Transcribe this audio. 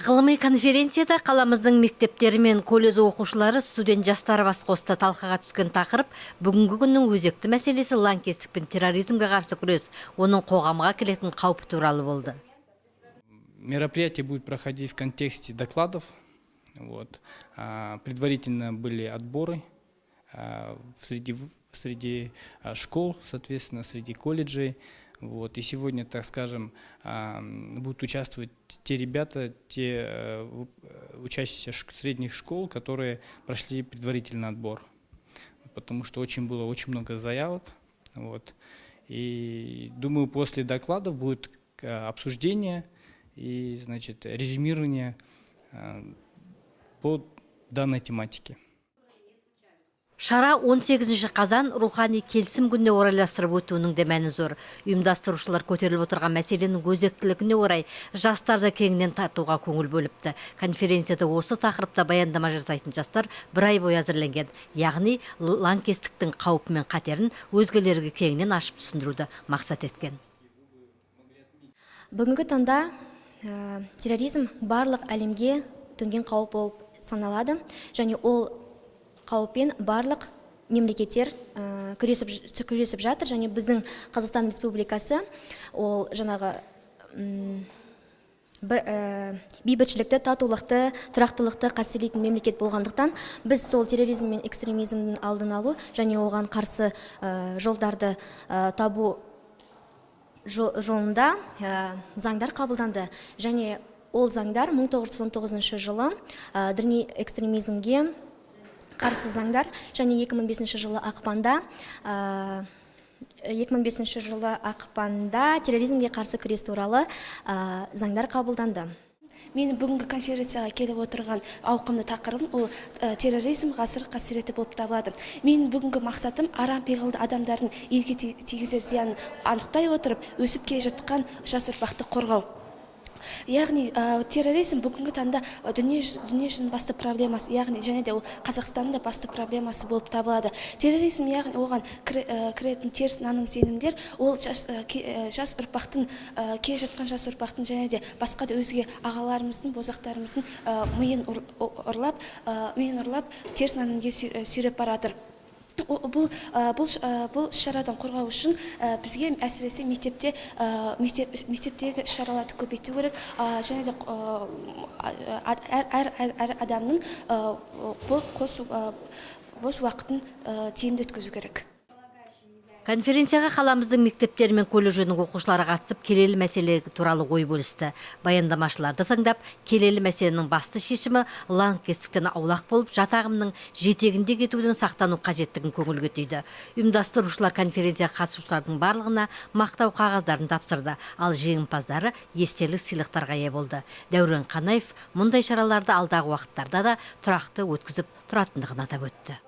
Ғылыми конференцияда қаламыздың мектептері мен колледж оқушылары, студент жастары бас қосты. Талқыға түскен тақырып бүгінгі күннің өзекті мәселесі лаңкестік пен терроризмге қарсы күрес, оның қоғамға келетін қаупі туралы болды. Мероприятие будет проходить в контексте докладов. Предварительно были отборы среди школ, соответственно, среди колледжей. И сегодня, так скажем, будут участвовать те ребята, те учащиеся средних школ, которые прошли предварительный отбор. Потому что было очень много заявок. И думаю, после докладов будет обсуждение и, значит, резюмирование по данной тематике. Шара 18 қазан рухани келісім күніне орайластырып өтуінің де мәні зор. Ұйымдастырушылар көтеріліп отырған мәселенің өзектілігіне орай жастарды кеңінен тартуға көңіл бөліпті. Конференцияда осы тақырыпта баяндама жасайтын жастар бір ай бойы әзірленген. Яғни лаңкестіктің қаупі мен қатерін өзгелерге кеңінен ашып түсіндіруді мақсат еткен. Бүгінгі таңда терроризм барлық әлемге төнген қауіп болып саналады, және ол қауіппен барлық мемлекеттер күресіп жатыр, және біздің Қазақстан Республикасы ол жаңағы бейбітшілікті, татулықты, тұрақтылықты қасиелейтін мемлекет болғандықтан, біз сол терроризм мен экстремизмнің алдын алу және оған қарсы жолдарды табу жолында заңдар қабылданды. Және ол заңдар 1919 жылы діни экстремизмге қарсы заңдар, және 2005 жылы ақпанда терроризмге қарсы күрес туралы заңдар қабылданды. Мен бүгінгі конференцияға келіп отырған ауқымды тақырыбым ол терроризм ғасыр қасіреті болып табылады. Мен бүгінгі мақсатым арам пиғылды адамдардың елге тигізер зиянын анықтай отырып, өсіп келе жатқан жас ұрпақты қорғау. Яғни терроризм бүгінгі таңда дүниежүзінің басты проблемасы, яғни және де ол Қазақстанның да басты проблемасы болып табылады. Терроризм, яғни оған кіретін теріс наным сенімдер, ол жас ұрпақтың, келе жатқан жас ұрпақтың және де басқа да өзге ағаларымыздың, бозақтарымыздың миын ұрлап, теріс нанымге сүйреп барады. Бұл шарадан қорғау үшін бізге әсіресе мектептегі шараларды көбейту керек, және де әр адамның бос уақытын тиімді өткізу керек. Конференцияға қаламыздың мектептері мен колледжінің оқушылары қатысып, келелі мәселе туралы ой бөлісті. Баяндамашыларды тыңдап, келелі мәселенің басты шешімі лаңкестіктен аулақ болып, жатағымның жетегінде кетуден сақтану қажеттігін көңілге түйді. Ұйымдастырушылар конференцияға қатысушылардың барлығына мақтау қағаздарын тапсырды, ал жеңімпаздары естелік сыйлықтарға ие болды. Дәурен Қанаев мұндай шараларды алдағы уақыттарда да тұрақты өткізіп тұратындығын атап өтті.